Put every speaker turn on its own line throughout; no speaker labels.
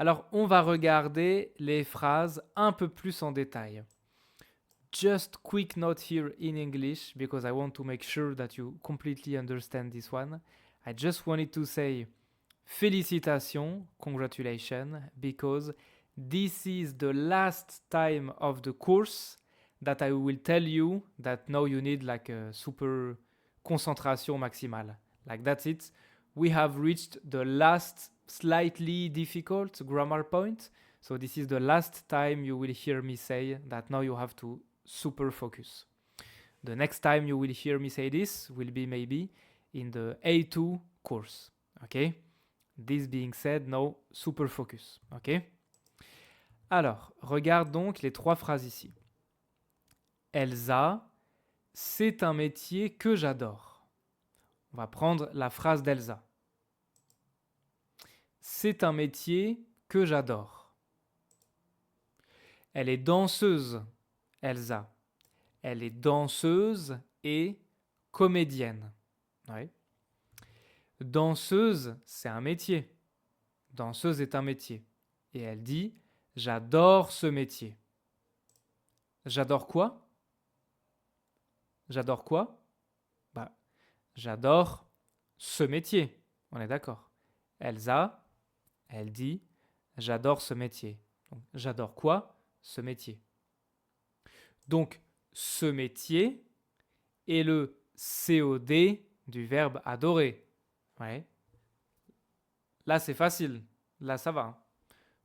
Alors, on va regarder les phrases un peu plus en détail. Just quick note here in English, because I want to make sure that you completely understand this one. I just wanted to say félicitations, congratulations, because this is the last time of the course that I will tell you that now you need like a super concentration maximale. Like that's it. We have reached the last slightly difficult grammar point. So this is the last time you will hear me say that now you have to super focus. The next time you will hear me say this will be maybe in the A2 course. Okay? This being said, now super focus. Ok? Alors, regarde donc les trois phrases ici. Elsa, c'est un métier que j'adore. On va prendre la phrase d'Elsa. C'est un métier que j'adore. Elle est danseuse, Elsa. Elle est danseuse et comédienne. Ouais. Danseuse, c'est un métier. Danseuse est un métier. Et elle dit, j'adore ce métier. J'adore quoi? J'adore quoi? Bah, j'adore ce métier. On est d'accord. Elsa, elle dit, j'adore ce métier. Donc, j'adore quoi? Ce métier. Donc, ce métier est le COD du verbe adorer. Ouais. Là, c'est facile. Là, ça va.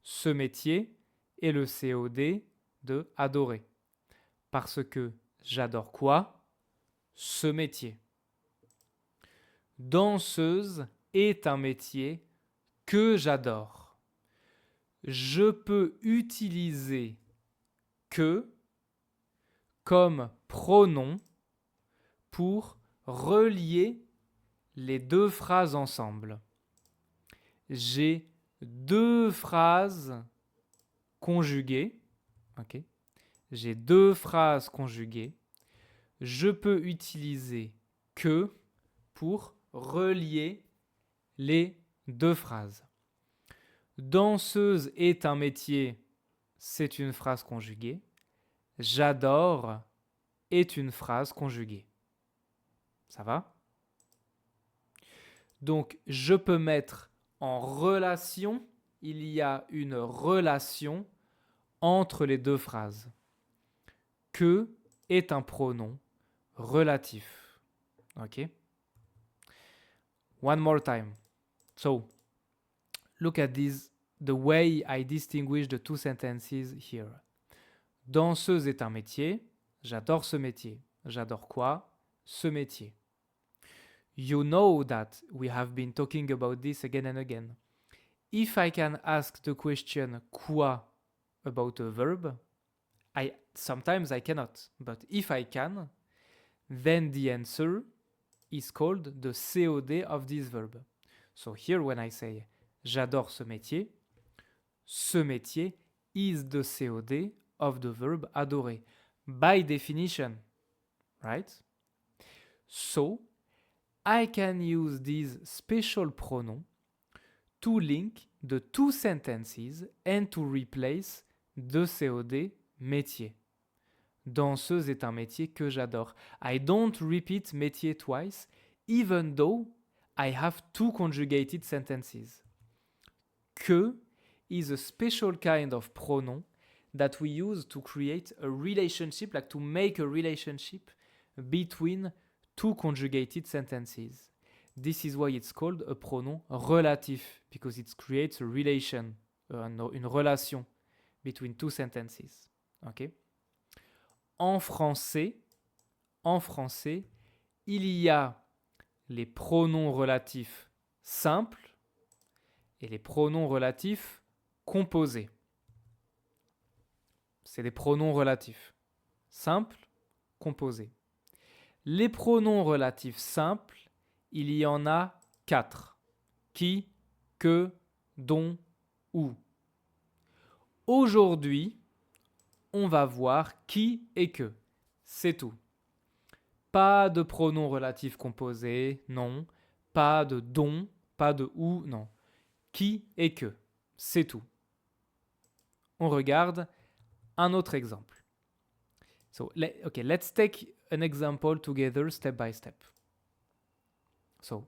Ce métier est le COD de adorer. Parce que j'adore quoi? Ce métier. Danseuse est un métier que j'adore. Je peux utiliser que comme pronom pour relier les deux phrases ensemble. J'ai deux phrases conjuguées. Ok. J'ai deux phrases conjuguées. Je peux utiliser que pour relier les deux phrases. Danseuse est un métier, c'est une phrase conjuguée. J'adore est une phrase conjuguée. Ça va? Donc, je peux mettre en relation, il y a une relation entre les deux phrases. Que est un pronom relatif. Ok? One more time. So, look at this, the way I distinguish the two sentences here. Danseuse est un métier. J'adore ce métier. J'adore quoi? Ce métier. You know that we have been talking about this again and again. If I can ask the question quoi about a verb, sometimes I cannot. But if I can, then the answer is called the COD of this verb. So here when I say j'adore ce métier is the COD of the verb adorer. By definition, right? So I can use this special pronoun to link the two sentences and to replace the COD métier. Danseuse est un métier que j'adore. I don't repeat métier twice, even though I have two conjugated sentences. Que is a special kind of pronoun that we use to create a relationship, like to make a relationship between two conjugated sentences. This is why it's called a pronoun relatif, because it creates a relation, une relation between two sentences. Okay? En français, il y a les pronoms relatifs simples et les pronoms relatifs composés. C'est des pronoms relatifs simples, composés. Les pronoms relatifs simples, il y en a 4. Qui, que, dont, où. Aujourd'hui, on va voir qui et que. C'est tout. Pas de pronoms relatifs composés, non. Pas de dont, pas de où, non. Qui et que. C'est tout. on regarde un autre exemple. So, let's take an example together step by step. So,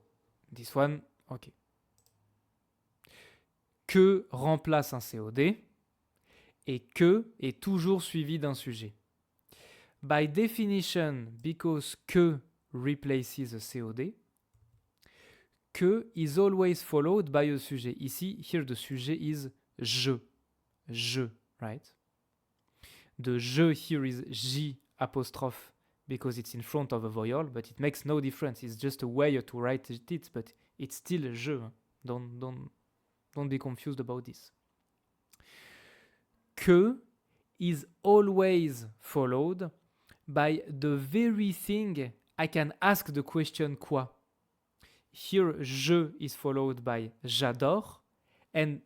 this one, okay. Que remplace un COD et que est toujours suivi d'un sujet. By definition, because que replaces a COD, que is always followed by a sujet. Ici, here the sujet is je, right? The je here is J apostrophe because it's in front of a vowel, but it makes no difference. It's just a way to write it, but it's still je. Don't be confused about this. Que is always followed by the very thing I can ask the question quoi. Here, je is followed by j'adore, and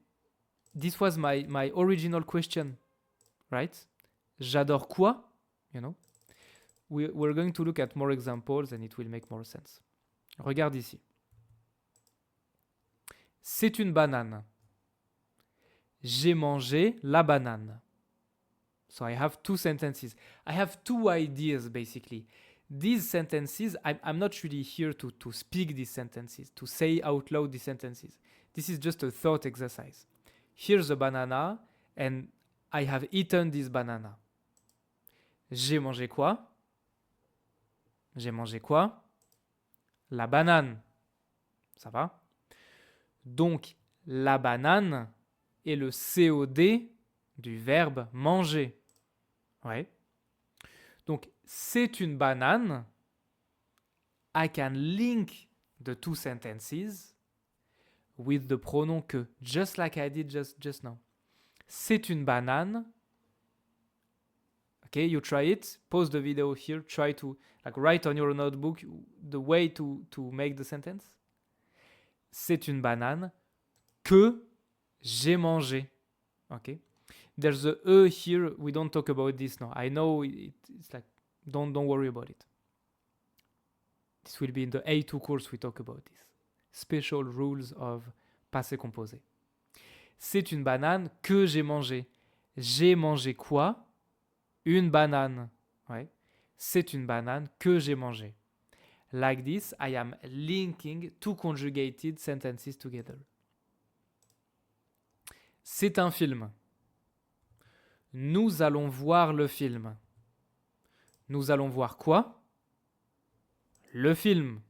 this was my original question, right? J'adore quoi? You know? We're going to look at more examples and it will make more sense. Regarde ici. C'est une banane. J'ai mangé la banane. So I have two sentences. I have two ideas basically. These sentences, I'm not really here to speak these sentences, to say out loud these sentences. This is just a thought exercise. Here's a banana and I have eaten this banana. J'ai mangé quoi? J'ai mangé quoi? La banane. Ça va? Donc, la banane est le COD du verbe manger. Ouais. Donc, c'est une banane. I can link the two sentences with the pronoun que, just like I did just now. C'est une banane. Okay, you try it. Pause the video here. Try to write on your notebook the way to make the sentence. C'est une banane que j'ai mangé. Okay. There's a E here. We don't talk about this now. I know it's like don't worry about it. This will be in the A2 course we talk about this. Special rules of passé composé. C'est une banane que j'ai mangé. J'ai mangé quoi? Une banane. Ouais. C'est une banane que j'ai mangé. Like this, I am linking two conjugated sentences together. C'est un film. Nous allons voir le film. Nous allons voir quoi? Le film.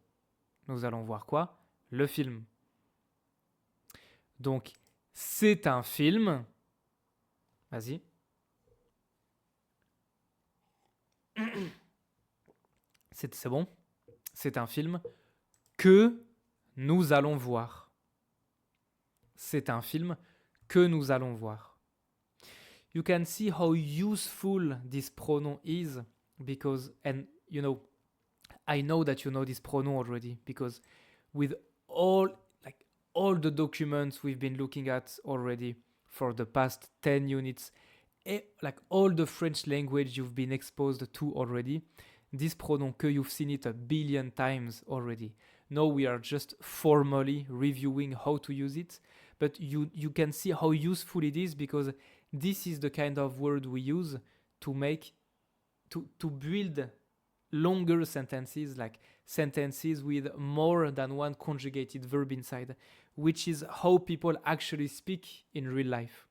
Nous allons voir quoi? Le film. Donc, c'est un film. Vas-y. C'est bon? C'est un film que nous allons voir. C'est un film que nous allons voir. You can see how useful this pronoun is because, and you know, I know that you know this pronoun already because with all the documents we've been looking at already for the past 10 units, all the French language you've been exposed to already, this pronoun que you've seen it a billion times already. Now we are just formally reviewing how to use it, but you can see how useful it is because this is the kind of word we use to build longer sentences, like sentences with more than one conjugated verb inside, which is how people actually speak in real life.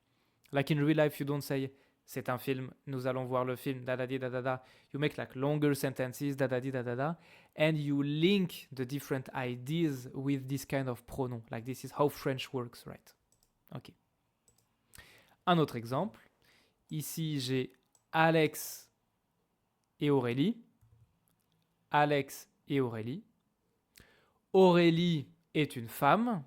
Like in real life, you don't say c'est un film, nous allons voir le film, da-da-di, da-da-da. You make like longer sentences, da-da-di, da-da-da, and you link the different ideas with this kind of pronoun. Like this is how French works, right? Ok. Un autre exemple. Ici, j'ai Alex et Aurélie. Alex et Aurélie. Aurélie est une femme.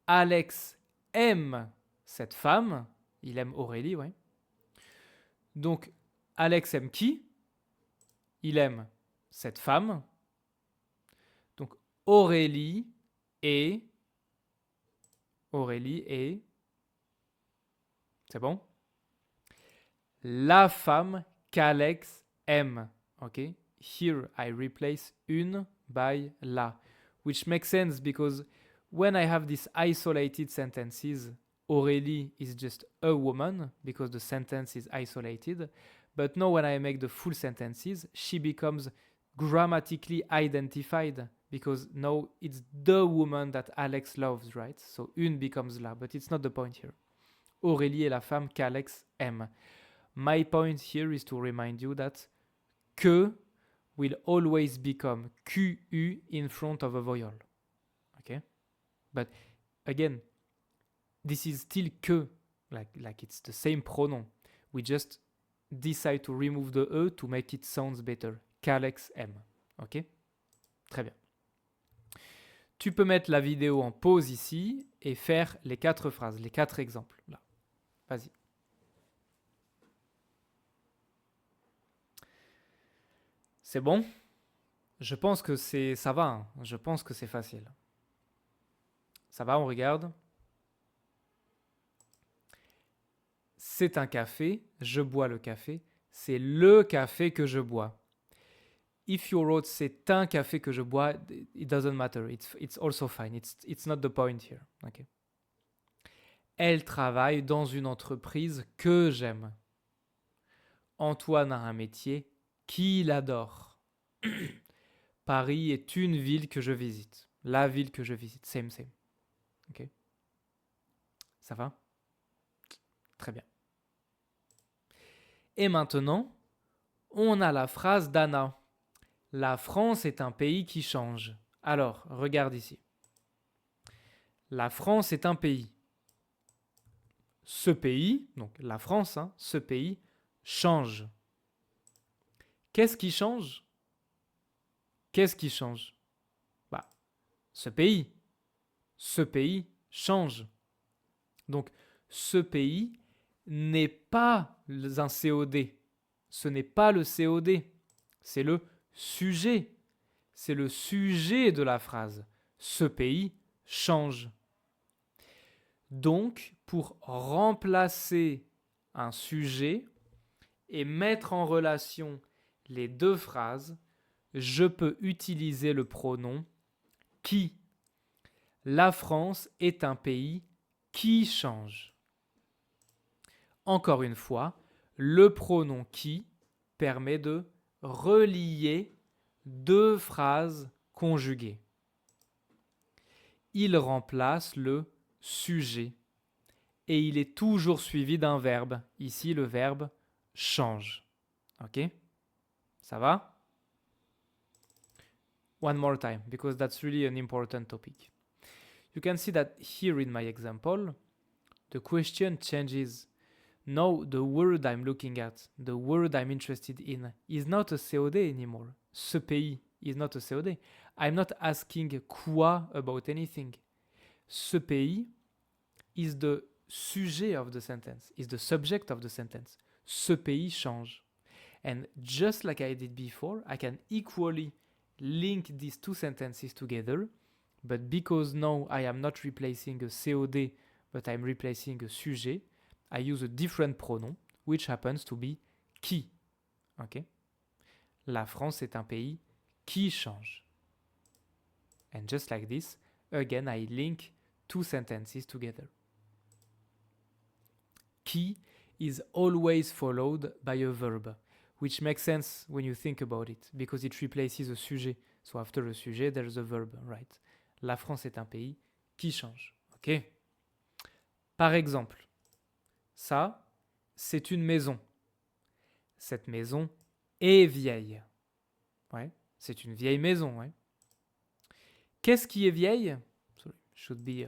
Alex aime cette femme. Il aime Aurélie, ouais. Donc, Alex aime qui? Il aime cette femme. Donc, Aurélie est... C'est bon? La femme qu'Alex aime. Ok? Here, I replace une by la, which makes sense because when I have these isolated sentences, Aurélie is just a woman because the sentence is isolated. But now when I make the full sentences, she becomes grammatically identified because now it's the woman that Alex loves, right? So une becomes la, but it's not the point here. Aurélie est la femme qu'Alex aime. My point here is to remind you that que will always become QU in front of a vowel. Okay? But again, this is still que, like it's the same pronoun. We just decide to remove the E to make it sound better. Qu'Alex aime. Ok? Très bien. Tu peux mettre la vidéo en pause ici et faire les 4 phrases, les 4 exemples. Là. Vas-y. C'est bon? Je pense que ça va. Hein. Je pense que c'est facile. Ça va, on regarde. C'est un café, je bois le café. C'est le café que je bois. If you wrote c'est un café que je bois, it doesn't matter. It's also fine. It's not the point here. Okay. Elle travaille dans une entreprise que j'aime. Antoine a un métier qu'il adore. Paris est une ville que je visite. La ville que je visite. Same. Ok. Ça va? Très bien. Et maintenant, on a la phrase d'Anna. La France est un pays qui change. Alors, regarde ici. La France est un pays. Ce pays, donc la France, hein, ce pays, change. Qu'est-ce qui change? Qu'est-ce qui change? Bah, ce pays. Ce pays change. Donc, ce pays n'est pas un COD. Ce n'est pas le COD. C'est le sujet. C'est le sujet de la phrase. Ce pays change. Donc, pour remplacer un sujet et mettre en relation les deux phrases, je peux utiliser le pronom qui. La France est un pays qui change. Encore une fois, le pronom qui permet de relier deux phrases conjuguées. Il remplace le sujet et il est toujours suivi d'un verbe. Ici, le verbe change. Ok? Ça va? One more time, because that's really an important topic. You can see that here in my example, the question changes. Now the word I'm looking at, the word I'm interested in, is not a COD anymore. Ce pays is not a COD. I'm not asking quoi about anything. Ce pays is the sujet of the sentence, is the subject of the sentence. Ce pays change. And just like I did before, I can equally link these two sentences together, but because now I am not replacing a COD, but I'm replacing a sujet, I use a different pronoun, which happens to be qui. Okay? La France est un pays qui change. And just like this, again, I link two sentences together. Qui is always followed by a verb, which makes sense when you think about it, because it replaces a sujet. So after a sujet, there's a verb, right? La France est un pays qui change. Ok? Par exemple, ça, c'est une maison. Cette maison est vieille. Ouais, c'est une vieille maison, ouais. Qu'est-ce qui est vieille? Sorry, should be.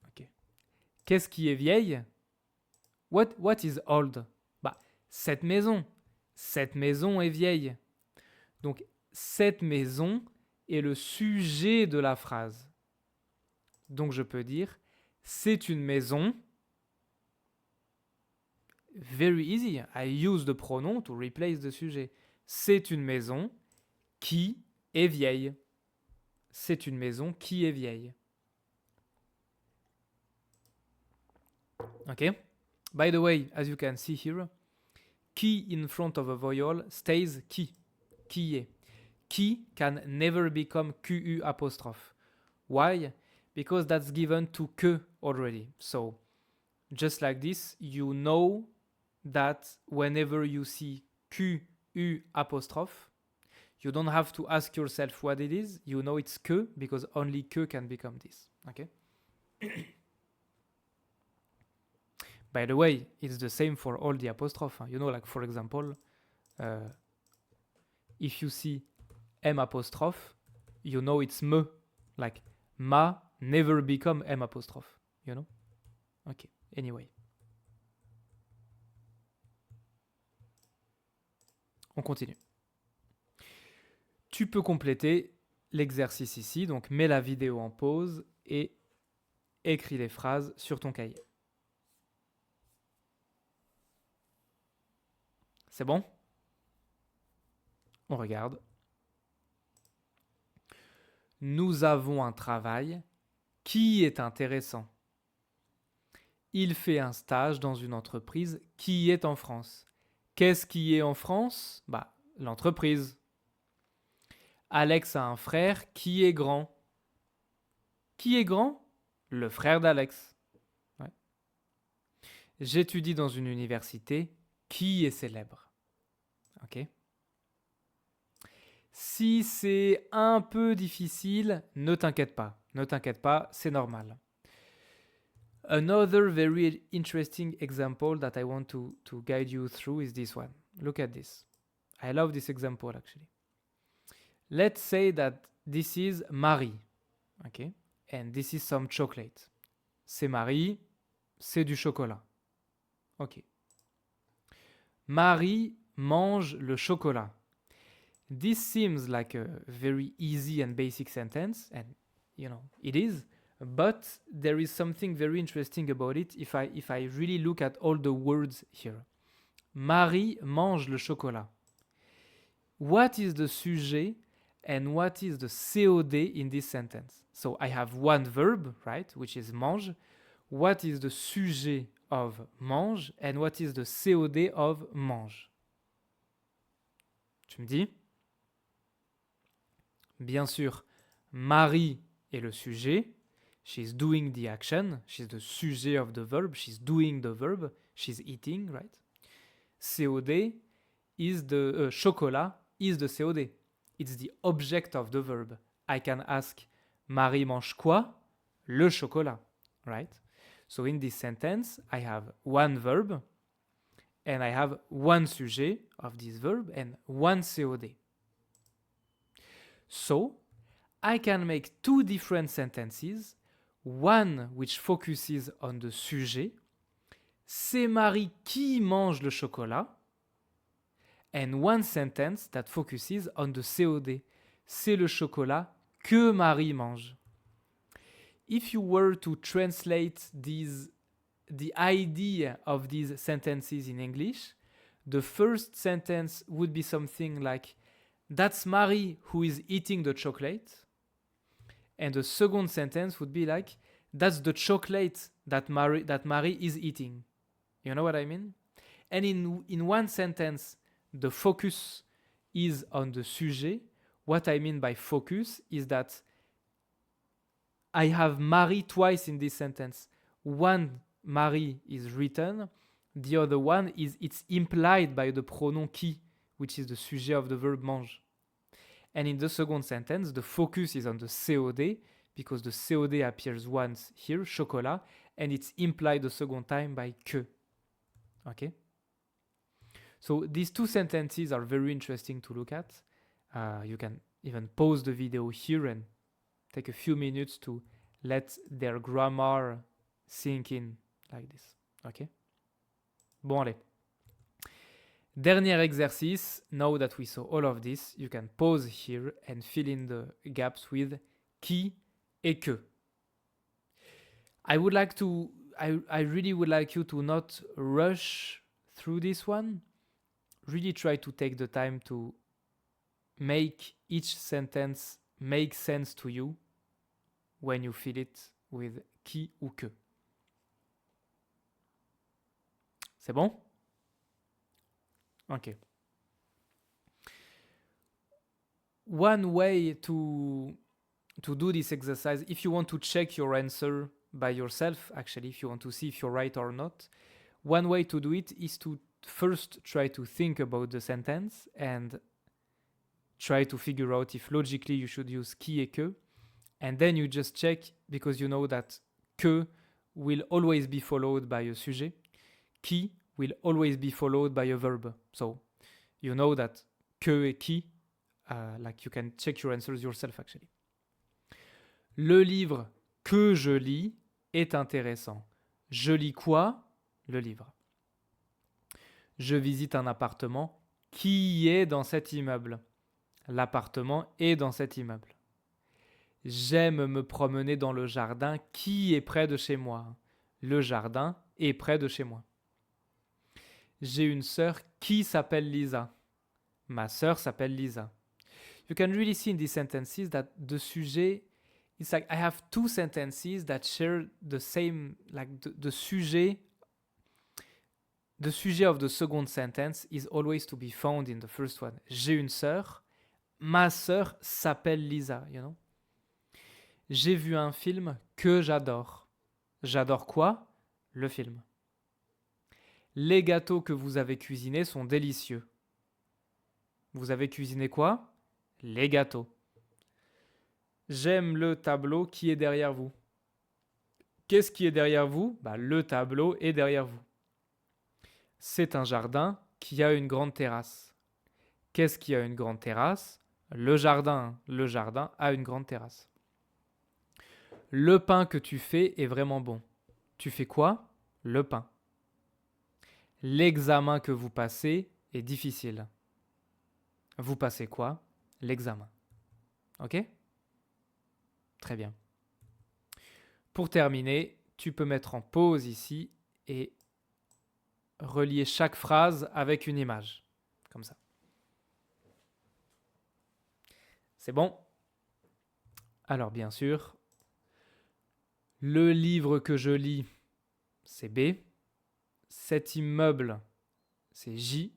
Ok. Qu'est-ce qui est vieille? What is old? Bah, cette maison. Cette maison est vieille. Donc, cette maison est le sujet de la phrase. Donc, je peux dire, c'est une maison. Very easy. I use the pronoun to replace the sujet. C'est une maison qui est vieille. C'est une maison qui est vieille. Okay? By the way, as you can see here, qui in front of a vowel stays qui. Qui est. Qui can never become QU apostrophe. Why? because that's given to que already. So just like this, you know that whenever you see Q, U apostrophe, you don't have to ask yourself what it is. You know it's que because only que can become this. Okay. By the way, it's the same for all the apostrophe. You know, like for example, if you see M apostrophe, you know it's me. Like ma never become M apostrophe. You know? Okay. Anyway. On continue. Tu peux compléter l'exercice ici. Donc, mets la vidéo en pause et écris les phrases sur ton cahier. C'est bon? On regarde. Nous avons un travail qui est intéressant. Il fait un stage dans une entreprise qui est en France. Qu'est-ce qui est en France? Bah, l'entreprise. Alex a un frère qui est grand. Qui est grand? Le frère d'Alex. Ouais. J'étudie dans une université qui est célèbre. Ok. Si c'est un peu difficile, ne t'inquiète pas. Ne t'inquiète pas, c'est normal. Another very interesting example that I want to guide you through is this one. Look at this. I love this example actually. Let's say that this is Marie. Okay? And this is some chocolate. C'est Marie, c'est du chocolat. Ok. Marie mange le chocolat. This seems like a very easy and basic sentence, and you know, it is, but there is something very interesting about it if I really look at all the words here. Marie mange le chocolat. What is the sujet and what is the COD in this sentence? So I have one verb, right, which is mange. What is the sujet of mange and what is the COD of mange? Tu me dis? Bien sûr, Marie est le sujet. She's doing the action. She's the sujet of the verb. She's doing the verb. She's eating, right? COD is the chocolat is the COD. It's the object of the verb. I can ask, Marie mange quoi? Le chocolat, right? So in this sentence, I have one verb and I have one sujet of this verb and one COD. So I can make two different sentences, one which focuses on the sujet, c'est Marie qui mange le chocolat, and one sentence that focuses on the COD, c'est le chocolat que Marie mange. If you were to translate the idea of these sentences in English, the first sentence would be something like, that's Marie who is eating the chocolate. And the second sentence would be like, that's the chocolate that Marie is eating. You know what I mean? And in one sentence, the focus is on the sujet. What I mean by focus is that I have Marie twice in this sentence. One Marie is written. The other one is it's implied by the pronoun qui, which is the sujet of the verb mange. And in the second sentence, the focus is on the COD because the COD appears once here, chocolat, and it's implied the second time by que. Okay? So these two sentences are very interesting to look at. You can even pause the video here and take a few minutes to let their grammar sink in like this. Okay? Bon, allez. Dernier exercice. Now that we saw all of this, you can pause here and fill in the gaps with qui et que. I really would like you to not rush through this one. Really try to take the time to make each sentence make sense to you when you fill it with qui ou que. C'est bon? Okay. One way to to do this exercise, if you want to check your answer by yourself, actually, if you want to see if you're right or not, one way to do it is to first try to think about the sentence and try to figure out if logically you should use qui et que. And then you just check, because you know that que will always be followed by a sujet, qui will always be followed by a verb. So you know that que et qui, like you can check your answers yourself actually. Le livre que je lis est intéressant. Je lis quoi? Le livre. Je visite un appartement qui est dans cet immeuble. L'appartement est dans cet immeuble. J'aime me promener dans le jardin qui est près de chez moi. Le jardin est près de chez moi. J'ai une sœur qui s'appelle Lisa. Ma sœur s'appelle Lisa. You can really see in these sentences that the sujet, it's like I have two sentences that share the same, like the sujet of the second sentence is always to be found in the first one. J'ai une sœur. Ma sœur s'appelle Lisa, you know. J'ai vu un film que j'adore. J'adore quoi? Le film. Les gâteaux que vous avez cuisinés sont délicieux. Vous avez cuisiné quoi? Les gâteaux. J'aime le tableau qui est derrière vous. Qu'est-ce qui est derrière vous? Le tableau est derrière vous. C'est un jardin qui a une grande terrasse. Qu'est-ce qui a une grande terrasse? Le jardin. Le jardin a une grande terrasse. Le pain que tu fais est vraiment bon. Tu fais quoi? Le pain. L'examen que vous passez est difficile. Vous passez quoi? L'examen. Ok? Très bien. Pour terminer, tu peux mettre en pause ici et relier chaque phrase avec une image. Comme ça. C'est bon? Alors bien sûr, le livre que je lis, c'est B. Cet immeuble, c'est J.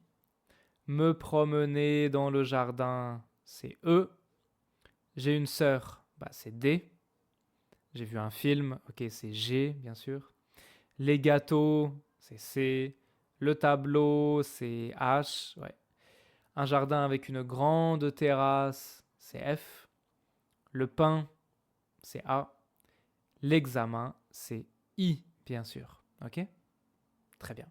Me promener dans le jardin, c'est E. J'ai une sœur, c'est D. J'ai vu un film, ok, c'est G, bien sûr. Les gâteaux, c'est C. Le tableau, c'est H. Ouais. Un jardin avec une grande terrasse, c'est F. Le pain, c'est A. L'examen, c'est I, bien sûr. Ok? Très bien.